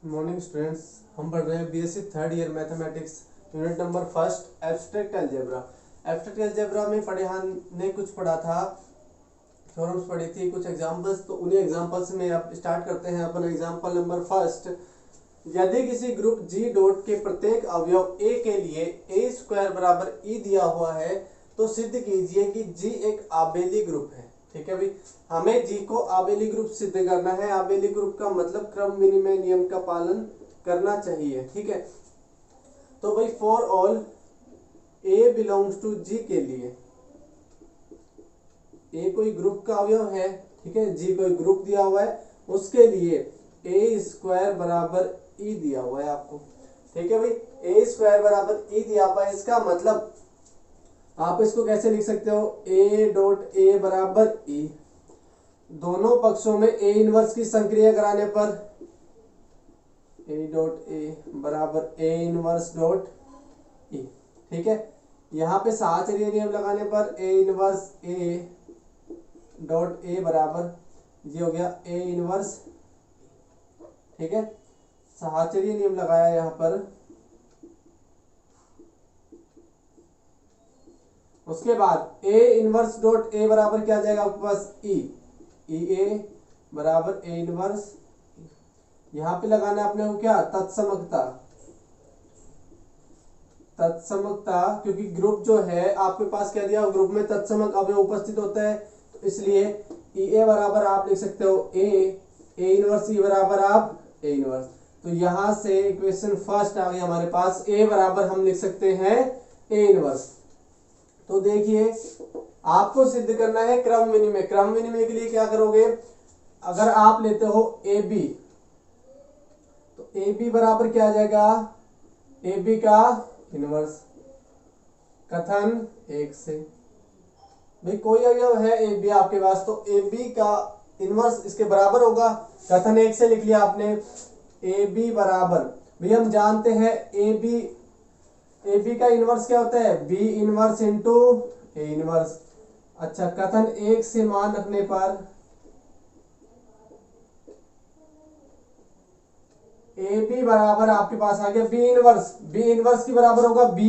Morning students, हम पढ़ रहे हैं BSc third year mathematics unit number first abstract algebra. Abstract algebra में हमने कुछ पढ़ा था, थ्योरम्स पढ़ी थी, कुछ एग्जांपल्स। तो उन्हीं एग्जांपल्स में अब स्टार्ट करते हैं अपन एग्जांपल नंबर फर्स्ट। यदि किसी ग्रुप जी डॉट के प्रत्येक अवयव ए के लिए ए स्क्वायर बराबर ई दिया हुआ है तो सिद्ध कीजिए कि जी एक आबेली ग्रुप है। ठीक है भाई, हमें जी को आबेली ग्रुप सिद्ध करना है। आबेली ग्रुप का मतलब क्रम विनिमय नियम का पालन करना चाहिए। ठीक है, तो भाई for all a belongs to G के लिए, ए कोई ग्रुप का अवयव है, ठीक है, जी कोई ग्रुप दिया हुआ है, उसके लिए ए स्क्वायर बराबर ई दिया हुआ है आपको। ठीक है भाई, ए स्क्वायर बराबर ई दिया हुआ है, इसका मतलब आप इसको कैसे लिख सकते हो, ए डॉट ए बराबर ई। दोनों पक्षों में ए इनवर्स की संक्रिया कराने पर ए डॉट ए बराबर ए इनवर्स डॉट ई। ठीक है, यहाँ पे साहचर्य नियम लगाने पर A inverse A dot a बराबर ये हो गया ए इनवर्स। ठीक है, साहचर्य नियम लगाया यहाँ पर। उसके बाद ए इनवर्स डॉट ए बराबर क्या आ जाएगा आपके पास, ई ए बराबर ए इनवर्स। यहां पे लगाना है अपने को क्या, तत्समकता। तत्समकता क्योंकि ग्रुप जो है आपके पास क्या दिया, ग्रुप में तत्समक अवयव उपस्थित होता है, तो इसलिए ई ए बराबर आप लिख सकते हो ए इनवर्स ई बराबर आप ए इनवर्स। तो यहां से इक्वेशन फर्स्ट आ गई हमारे पास, ए बराबर हम लिख सकते हैं ए इनवर्स। तो देखिए, आपको सिद्ध करना है क्रम विनिमय। क्रम विनिमय के लिए क्या करोगे, अगर आप लेते हो ए बी, तो ए बी बराबर क्या आ जाएगा, ए बी का इनवर्स। कथन एक से, भाई कोई अवयव है ए बी आपके पास, तो ए बी का इनवर्स इसके बराबर होगा। कथन एक से लिख लिया आपने, ए बी बराबर, भाई हम जानते हैं ए बी का इनवर्स क्या होता है, B inverse into A inverse. अच्छा, कथन एक से मान रखने पर ए बी बराबर आपके पास आ गया बी इनवर्स। बी इनवर्स के बराबर होगा बी,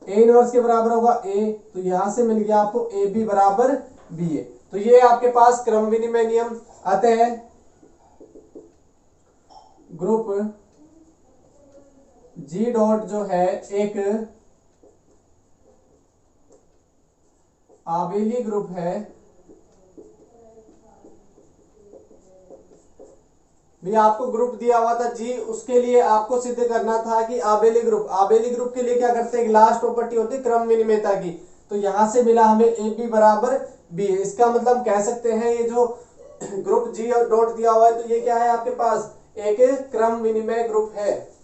ए इनवर्स के बराबर होगा ए, तो यहां से मिल गया आपको ए बी बराबर बी ए। तो ये आपके पास क्रम विनिमय नियम आते हैं। ग्रुप जी डॉट जो है एक आबेली ग्रुप है। भी आपको ग्रुप दिया हुआ था जी, उसके लिए आपको सिद्ध करना था कि आबेली ग्रुप। आबेली ग्रुप के लिए क्या करते हैं, एक लास्ट प्रॉपर्टी होती है क्रम विनिमयता की। तो यहां से मिला हमें ए बी बराबर बी। इसका मतलब कह सकते हैं ये जो ग्रुप जी और डॉट दिया हुआ है, तो ये क्या है आपके पास, एक क्रम विनिमय ग्रुप है।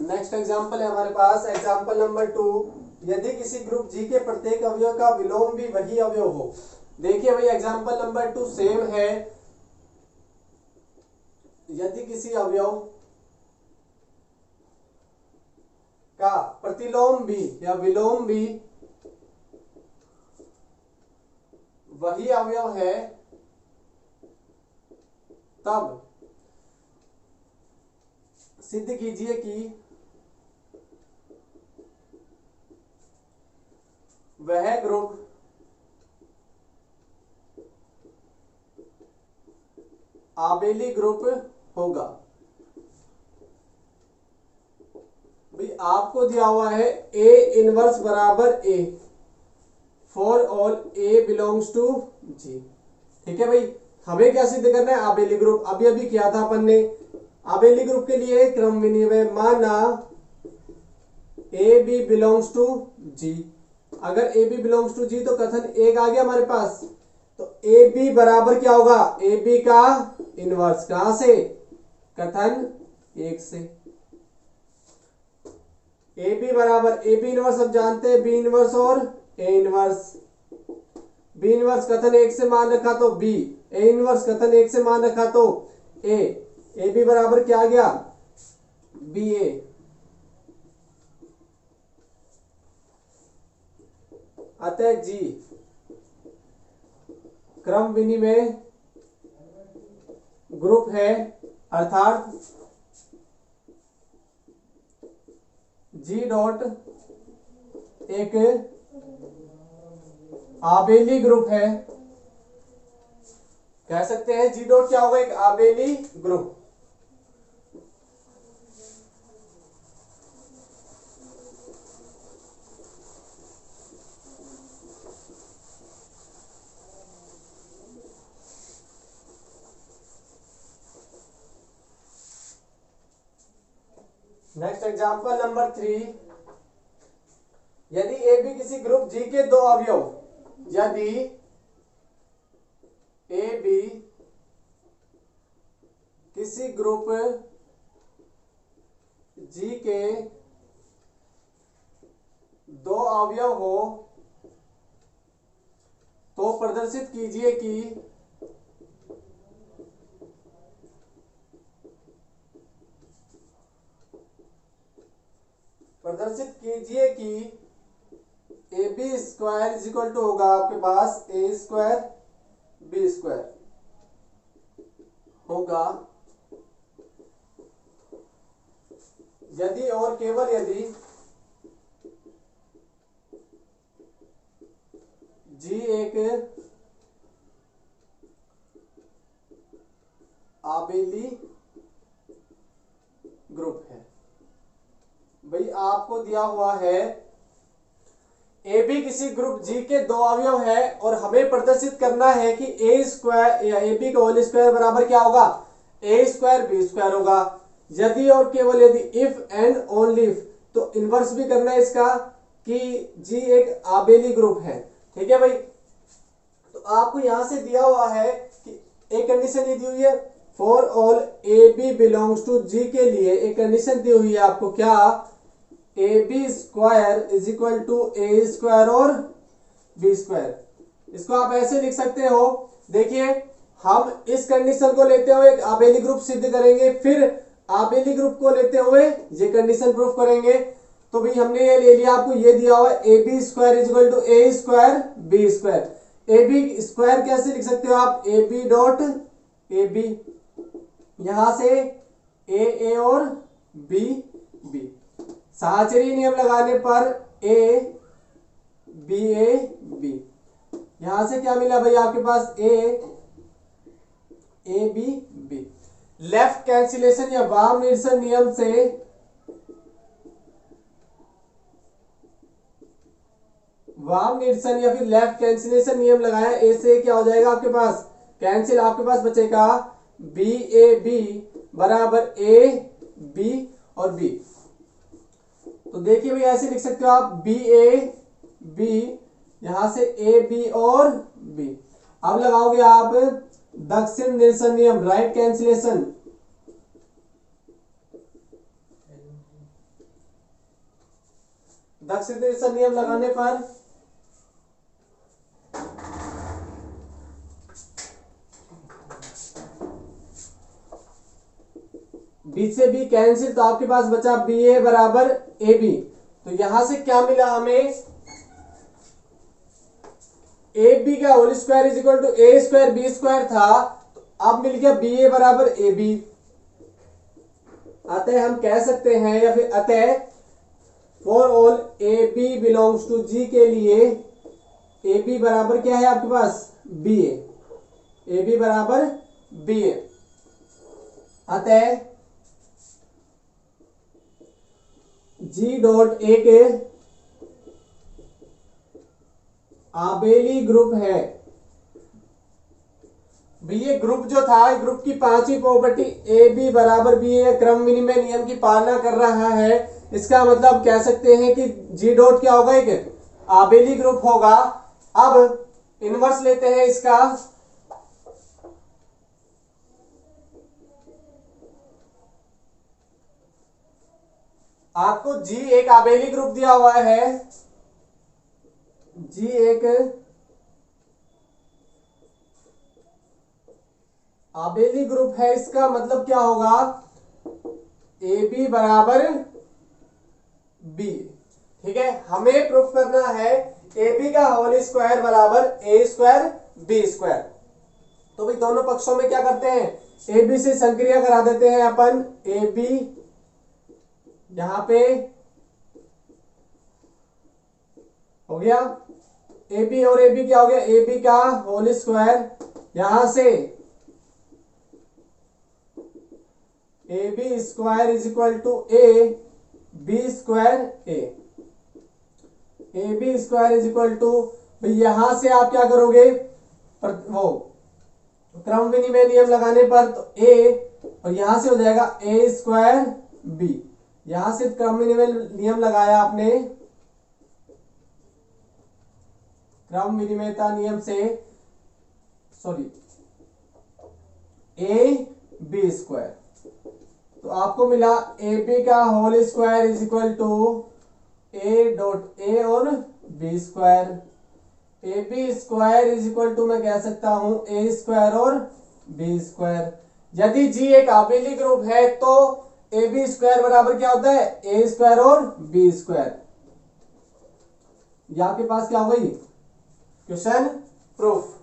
नेक्स्ट एग्जांपल है हमारे पास, एग्जांपल नंबर 2। यदि किसी ग्रुप जी के प्रत्येक अवयव का विलोम भी वही अवयव हो। देखिए भाई, एग्जांपल नंबर 2 सेम है। यदि किसी अवयव का प्रतिलोम भी या विलोम भी वही अवयव है, तब सिद्ध कीजिए कि वह ग्रुप आबेली ग्रुप होगा। भाई आपको दिया हुआ है ए इनवर्स बराबर a for all a belongs to G. ठीक है भाई, हमें क्या सिद्ध करना है, आबेली ग्रुप। अभी अभी किया था अपन ने। आबेली ग्रुप के लिए क्रम विनिमय, माना ए बी बिलोंग्स टू जी। अगर A B belongs to G तो कथन एक आ गया हमारे पास। तो ए बी बराबर क्या होगा, ए बी का इनवर्स। कहां से, कथन एक से। ए बी बराबर ए बी इनवर्स अब जानते हैं, बी इनवर्स और ए इनवर्स। बी इनवर्स कथन एक से मान रखा तो बी, ए इनवर्स कथन एक से मान रखा तो ए। ए बी बराबर क्या आ गया, बी ए। अतः जी क्रम विनिमय ग्रुप है, अर्थात जी डॉट एक आबेली ग्रुप है। कह सकते हैं जी डॉट क्या होगा, एक आबेली ग्रुप। नेक्स्ट एग्जांपल नंबर 3, यदि ए बी किसी ग्रुप जी के दो अवयव, यदि ए बी किसी ग्रुप जी के दो अवयव हो तो प्रदर्शित कीजिए कि A B square is equal to होगा आपके पास ए स्क्वायर बी स्क्वायर होगा यदि और केवल यदि जी एक आबेली ग्रुप है। भाई आपको दिया हुआ है ए बी किसी ग्रुप जी के दो अवयव है और हमें प्रदर्शित करना है कि ए स्क्वायर या ए बी का होल स्क्वायर बराबर क्या होगा, ए स्क्वायर बी स्क्वायर होगा। यदि और केवल यदि, इफ एंड ओनली इफ, तो इनवर्स भी करना है इसका कि जी एक आबेली ग्रुप है। ठीक है भाई, तो आपको यहां से दिया हुआ है कि एक कंडीशन ये दी हुई है for all A B belongs to G के लिए एक कंडीशन दी हुई है आपको, क्या, a B square is equal to A square और बी स्क्वायर। इसको आप ऐसे लिख सकते हो, देखिए हम इस कंडीशन को लेते हुए एक आबेली ग्रुप सिद्ध करेंगे, फिर आबेली ग्रुप को लेते हुए ये कंडीशन प्रूफ करेंगे। तो भाई हमने ये ले लिया, आपको ये दिया हुआ A B square is equal to A square B square. A B square कैसे लिख सकते हो आप, A B dot A B, यहां से ए और बी बी, साहचर्य नियम लगाने पर ए बी, यहां से क्या मिला भाई आपके पास a b b. Left cancellation या वाम निरसन नियम से या फिर लेफ्ट कैंसिलेशन नियम लगाया, ए से क्या हो जाएगा आपके पास कैंसिल, आपके पास बचेगा बी ए बी बराबर ए बी और बी। तो देखिए भाई ऐसे लिख सकते हो आप बी ए बी, यहां से ए बी और बी। अब लगाओगे आप दक्षिण निरसन नियम, राइट कैंसिलेशन, दक्षिण निरसन नियम लगाने पर बी से बी कैंसिल, तो आपके पास बचा बी ए बराबर ए बी। तो यहां से क्या मिला हमें, ए बी का whole square is equal to A square B square था, तो अब मिल गया बी ए बराबर ए बी। अतः हम कह सकते हैं, या फिर अतः for all A B belongs to G के लिए ए बी बराबर क्या है आपके पास बी ए बी बराबर बी ए। अतः जी डॉट ए के आबेली ग्रुप है। ये ग्रुप जो था, ग्रुप की पांचवी प्रॉपर्टी ए बी बराबर बी ए क्रम विनिमय नियम की पालना कर रहा है। इसका मतलब कह सकते हैं कि जी डॉट क्या होगा, एक आबेली ग्रुप होगा। अब इनवर्स लेते हैं इसका, आपको जी एक आबेली ग्रुप दिया हुआ है, जी एक आबेली ग्रुप है, इसका मतलब क्या होगा, ए बी बराबर बी। ठीक है, हमें प्रूफ करना है ए बी का होल स्क्वायर बराबर ए स्क्वायर बी स्क्वायर। तो भाई दोनों पक्षों में क्या करते हैं, ए बी से संक्रिया करा देते हैं अपन। ए बी यहां पे हो गया, ए बी और ए बी क्या हो गया, ए बी का होल स्क्वायर, यहां से A B square is equal to A B square A B square is equal to, भाई यहां से आप क्या करोगे, वो क्रम विनिमय नियम लगाने पर तो ए, और यहां से हो जाएगा ए स्क्वायर बी। यहां से क्रम विनिमय नियम लगाया आपने, क्रम विनिमयता नियम से, सॉरी ए बी स्क्वायर, तो आपको मिला ए बी का whole square is equal to a dot a और b square. A B square is equal to मैं कह सकता हूं ए स्क्वायर और बी स्क्वायर। यदि जी एक आबेली ग्रुप है तो ए बी स्क्वायर बराबर क्या होता है, ए स्क्वायर और बी स्क्वायर। ये आपके पास क्या हो गई, क्वेश्चन प्रूफ।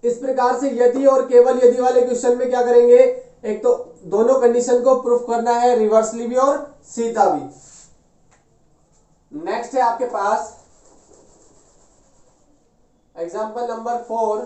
इस प्रकार से यदि और केवल यदि वाले क्वेश्चन में क्या करेंगे, एक तो दोनों कंडीशन को प्रूफ करना है, रिवर्सली भी और सीधा भी। नेक्स्ट है आपके पास एग्जांपल नंबर 4।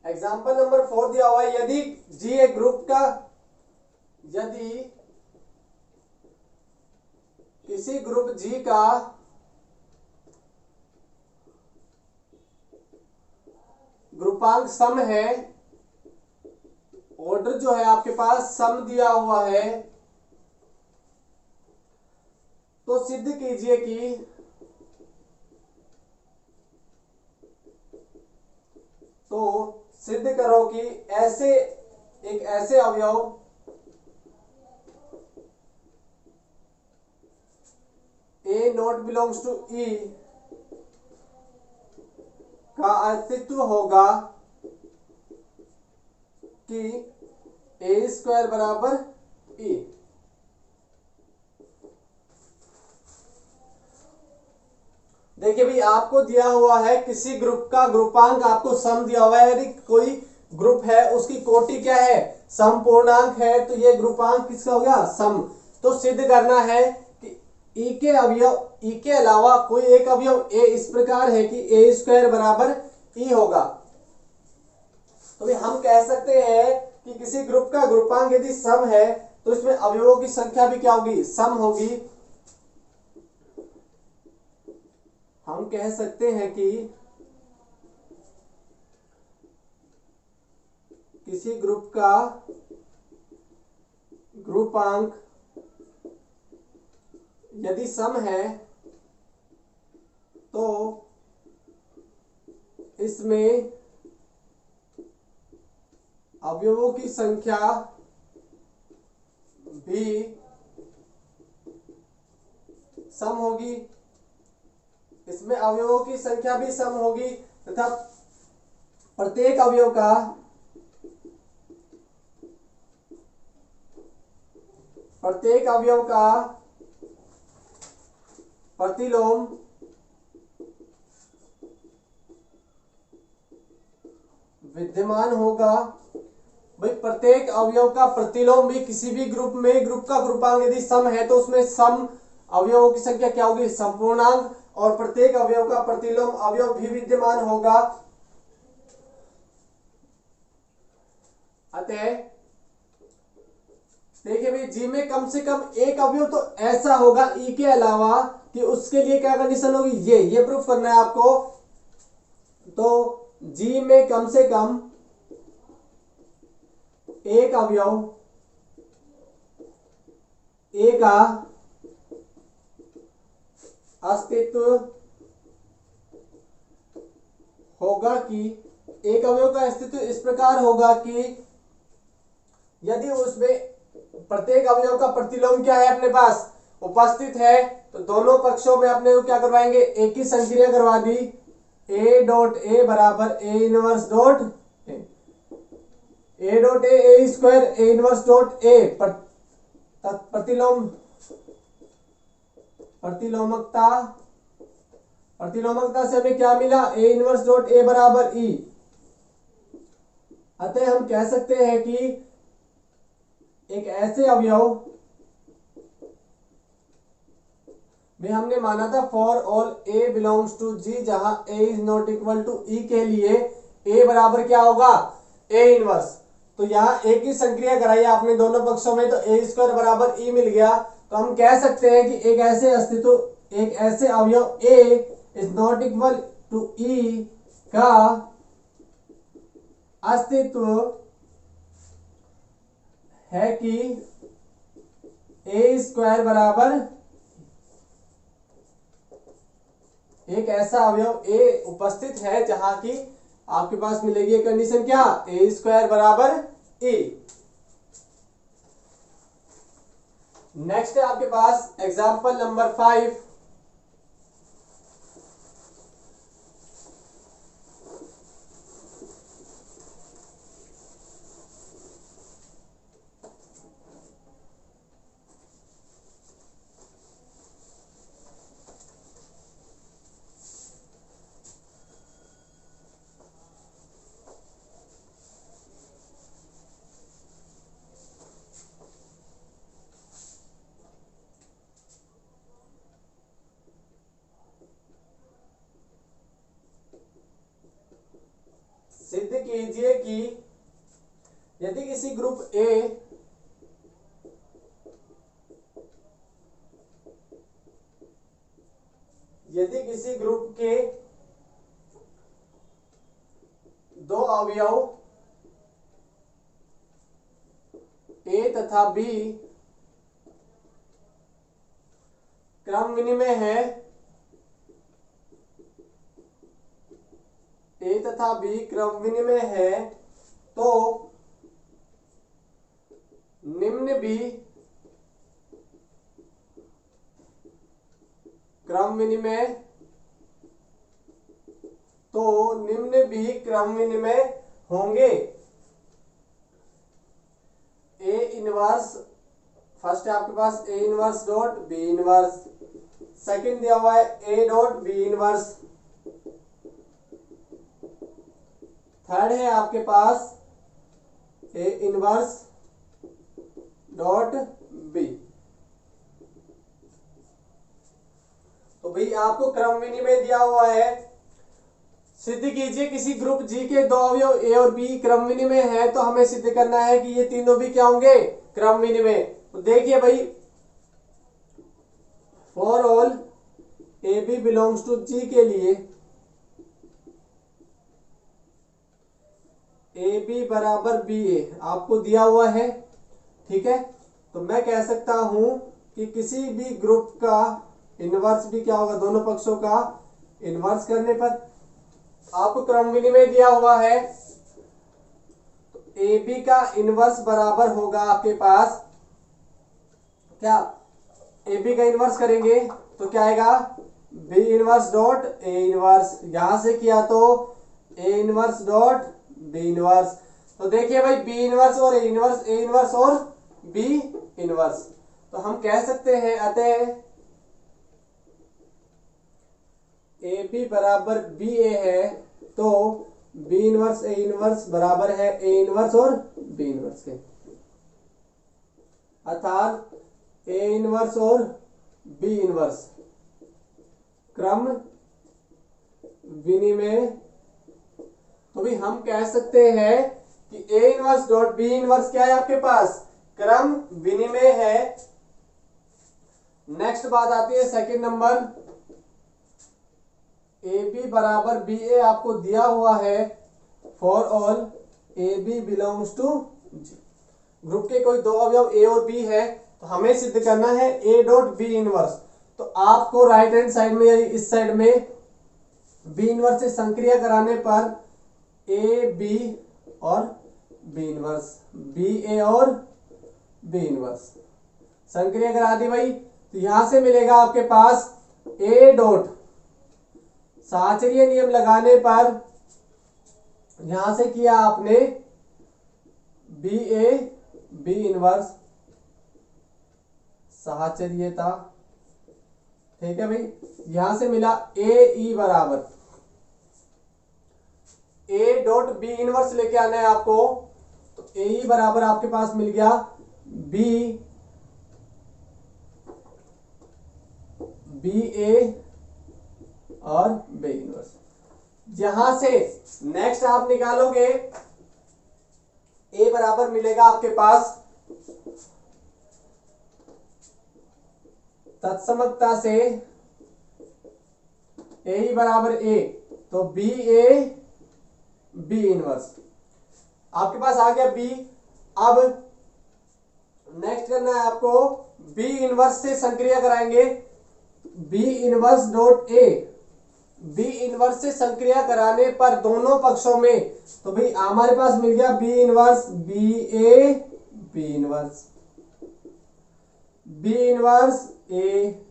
एग्जाम्पल नंबर 4 दिया हुआ है, यदि जी एक ग्रुप का, यदि किसी ग्रुप जी का ग्रुपांक सम है, ऑर्डर जो है आपके पास सम दिया हुआ है, तो सिद्ध कीजिए कि सिद्ध करो कि एक ऐसे अवयव ए नॉट बिलोंग्स टू ई का अस्तित्व होगा कि ए स्क्वायर बराबर ई। देखिए भाई, आपको दिया हुआ है किसी ग्रुप का ग्रुपांक, आपको सम दिया हुआ है। यदि कोई ग्रुप है उसकी कोटि क्या है, सम पूर्णांक है, तो ये ग्रुपांक किसका हो गया, सम। तो सिद्ध करना है कि ई के अवयव, ई के अलावा कोई एक अवयव ए इस प्रकार है कि ए स्क्वायर बराबर ई होगा। तो भाई हम कह सकते हैं कि किसी ग्रुप का ग्रुपांक यदि सम है तो इसमें अवयवों की संख्या भी क्या होगी, सम होगी। हम कह सकते हैं कि किसी ग्रुप का ग्रुपांक यदि सम है तो इसमें अवयवों की संख्या भी सम होगी, इसमें अवयवों की संख्या भी सम होगी तथा प्रत्येक अवयव का प्रतिलोम विद्यमान होगा। भाई प्रत्येक अवयव का प्रतिलोम भी किसी भी ग्रुप में, ग्रुप का ग्रुपांक यदि सम है तो उसमें सम अवयवों की संख्या क्या होगी, संपूर्णांक, और प्रत्येक अवयव का प्रतिलोम अवयव भी विद्यमान होगा। अतः देखिए भाई, जी में कम से कम एक अवयव तो ऐसा होगा ई के अलावा कि उसके लिए क्या कंडीशन होगी, ये प्रूफ करना है आपको। तो जी में कम से कम एक अवयव ए का अस्तित्व होगा कि एक अवयव का अस्तित्व इस प्रकार होगा कि यदि उसमें प्रत्येक अवयव का प्रतिलोम क्या है अपने पास उपस्थित है, तो दोनों पक्षों में अपने को क्या करवाएंगे, एक ही संक्रिया करवा दी, ए डॉट ए बराबर ए inverse dot a dot a square a inverse dot a प्रतिलोमकता से हमें क्या मिला, ए इनवर्स डॉट ए बराबर ई। अतः हम कह सकते हैं कि एक ऐसे अवयव में हमने माना था for all a belongs to G, जहां a is not equal to e के लिए ए बराबर क्या होगा, ए इनवर्स। तो यहाँ ए की संक्रिया कराई आपने दोनों पक्षों में, तो ए स्क्वायर बराबर ई मिल गया। तो हम कह सकते हैं कि एक ऐसे अवयव ए इज नॉट इक्वल टू ई का अस्तित्व है कि ए स्क्वायर बराबर, एक ऐसा अवयव ए उपस्थित है जहां की आपके पास मिलेगी कंडीशन क्या, ए स्क्वायर बराबर ए। नेक्स्ट है आपके पास एग्जांपल नंबर 5। सिद्ध कीजिए कि यदि किसी ग्रुप ए के दो अवयव ए तथा बी क्रम विनिमय है, ए तथा बी क्रम विनिमय है, तो निम्न भी क्रम विनिमय होंगे। ए इनवर्स फर्स्ट है आपके पास a inverse dot B inverse, second दिया हुआ है a dot B inverse, third है आपके पास ए इनवर्स डॉट बी। तो भाई आपको क्रम विनिमय दिया हुआ है, सिद्ध कीजिए किसी ग्रुप जी के दो अवयव ए और बी क्रम विनिमय है, तो हमें सिद्ध करना है कि ये तीनों भी क्या होंगे, क्रम विनिमय। तो देखिए भाई, for all A B belongs to G के लिए ए बी बराबर बी ए आपको दिया हुआ है, ठीक है। तो मैं कह सकता हूं कि किसी भी ग्रुप का इनवर्स भी क्या होगा, दोनों पक्षों का इनवर्स करने पर आपको क्रम विनिमय दिया हुआ है। तो ए बी का इनवर्स बराबर होगा आपके पास क्या, ए बी का इनवर्स करेंगे तो क्या आएगा, बी इनवर्स डॉट ए इनवर्स, यहां से किया तो A inverse dot B inverse. तो देखिए भाई बी इनवर्स और ए इनवर्स और बी इनवर्स, तो हम कह सकते हैं अतः ए बी बराबर बी ए है, तो बी इनवर्स ए इनवर्स बराबर है ए इनवर्स और बी इनवर्स के, अर्थात ए इनवर्स और बी इनवर्स क्रम विनिमय। तो भी हम कह सकते हैं कि A inverse dot B inverse क्या है आपके पास, क्रम विनिमय है। नेक्स्ट बात आती है सेकंड नंबर, ए बी बराबर बी ए आपको दिया हुआ है for all A B belongs to G. Group के कोई दो अवयव ए और बी है तो हमें सिद्ध करना है ए डॉट बी इनवर्स। तो आपको राइट हैंड साइड में यानी इस साइड में बी इनवर्स से संक्रिया कराने पर ए बी और बी इनवर्स, बी ए और बी इनवर्स संक्रिया करा दी भाई। तो यहां से मिलेगा आपके पास ए डॉट, साहचर्य नियम लगाने पर यहां से किया आपने बी ए बी इनवर्स साहचर्यता, ठीक है भाई। यहां से मिला ए ई बराबर ए डॉट बी इनवर्स लेके आना है आपको। तो ए ई बराबर आपके पास मिल गया बी बी ए और बी इनवर्स। यहां से नेक्स्ट आप निकालोगे ए बराबर मिलेगा आपके पास तत्समकता से ए ही बराबर ए, तो बी ए बी इनवर्स आपके पास आ गया बी। अब नेक्स्ट करना है आपको बी इनवर्स से संक्रिया कराएंगे, बी इनवर्स डॉट ए, बी इनवर्स से संक्रिया कराने पर दोनों पक्षों में, तो भाई हमारे पास मिल गया b inverse B A B inverse, b inverse a,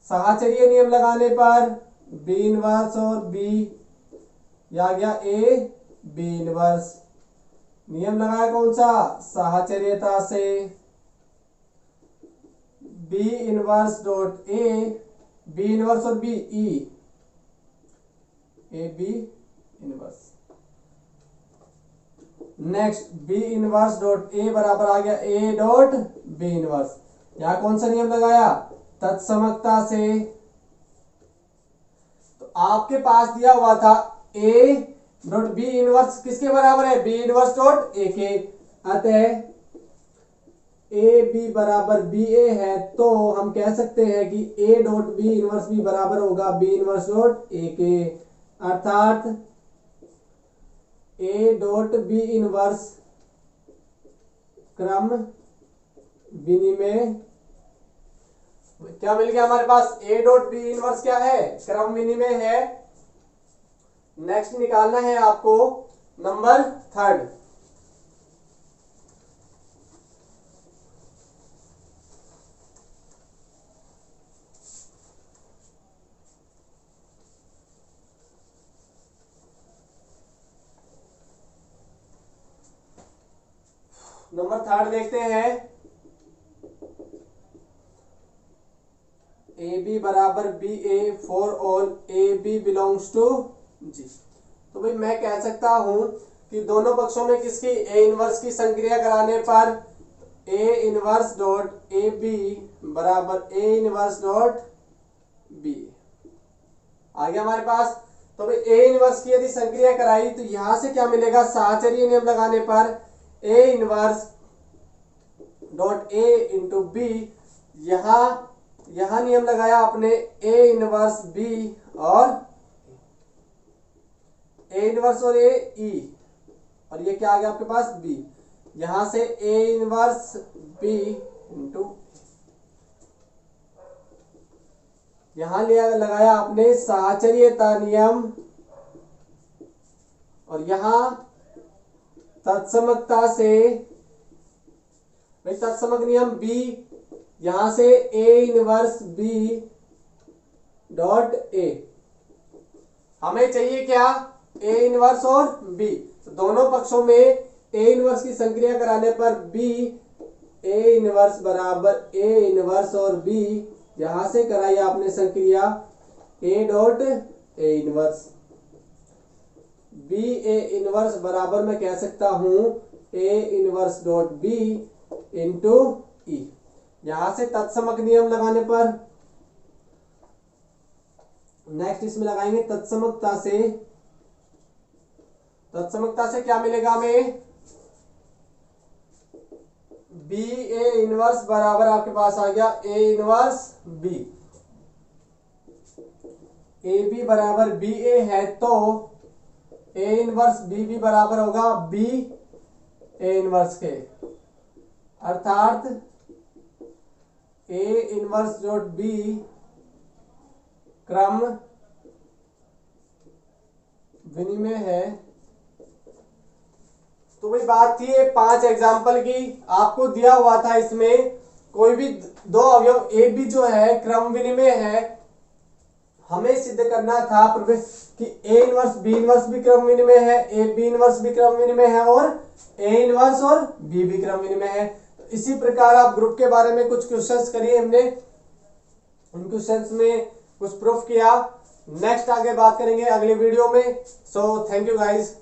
साहचर्य नियम लगाने पर बी इनवर्स और बी, आ गया ए बी इनवर्स। नियम लगाया कौन सा, साहचर्यता से, बी इनवर्स डॉट ए, बी इनवर्स और b e, a B inverse. Next b inverse dot a बराबर आ गया ए डॉट बी इनवर्स। यहां कौन सा नियम लगाया, तत्समकता से। तो आपके पास दिया हुआ था ए डॉट बी इनवर्स किसके बराबर है, बी इनवर्स डॉट ए के, अतः ए बी बराबर बी ए है, तो हम कह सकते हैं कि ए डॉट बी इनवर्स भी बराबर होगा बी इनवर्स डॉट ए के, अर्थात ए डॉट बी इनवर्स क्रम विनिमय, क्या मिल गया हमारे पास, ए डॉट बी इनवर्स क्या है, क्रम विनिमय है। नेक्स्ट निकालना है आपको नंबर थर्ड। नंबर थर्ड देखते हैं, ए बी बराबर B a for all A B belongs to G. तो भाई मैं कह सकता हूं कि दोनों पक्षों में किसकी, ए इनवर्स की संक्रिया कराने पर A inverse dot A B बराबर ए इनवर्स डॉट बी आ गया हमारे पास। तो भाई ए इनवर्स की यदि संक्रिया कराई तो यहां से क्या मिलेगा, साहचर्य नियम लगाने पर A inverse dot A into B, यहां नियम लगाया आपने ए इनवर्स बी और ए इनवर्स और ए ई, और ये क्या आ गया आपके पास बी, यहां से ए इनवर्स बी इंटू, यहां लगाया आपने साहचर्यता नियम, और यहां तत्समकता से, भाई तत्समक नियम बी, यहां से A inverse B dot A, हमें चाहिए क्या, ए इनवर्स और बी। तो दोनों पक्षों में ए इनवर्स की संक्रिया कराने पर बी ए इनवर्स बराबर ए इनवर्स और बी, यहां से कराई आपने संक्रिया a dot A inverse, B a inverse बराबर मैं कह सकता हूं a inverse dot b into e. यहां से तत्समक नियम लगाने पर नेक्स्ट इसमें लगाएंगे तत्समकता से, तत्समकता से क्या मिलेगा हमें, बी ए इनवर्स बराबर आपके पास आ गया A inverse B, A B बराबर बी ए है, तो ए इनवर्स बी बी बराबर होगा बी ए इनवर्स के, अर्थात ए इनवर्स डॉट बी क्रम विनिमय है। तो भाई बात थी ये 5 एग्जाम्पल की, आपको दिया हुआ था इसमें कोई भी दो अवयव ए बी जो है क्रम विनिमय है, हमें सिद्ध करना था कि ए इनवर्स बी इनवर्स भी क्रम विनिमय है, ए बी इनवर्स भी क्रम विनिमय है और ए इनवर्स और बी भी क्रम विनिमय है। तो इसी प्रकार आप ग्रुप के बारे में कुछ क्वेश्चंस करिए, हमने उन क्वेश्चंस में कुछ प्रूफ किया। नेक्स्ट आगे बात करेंगे अगले वीडियो में। So thank you guys.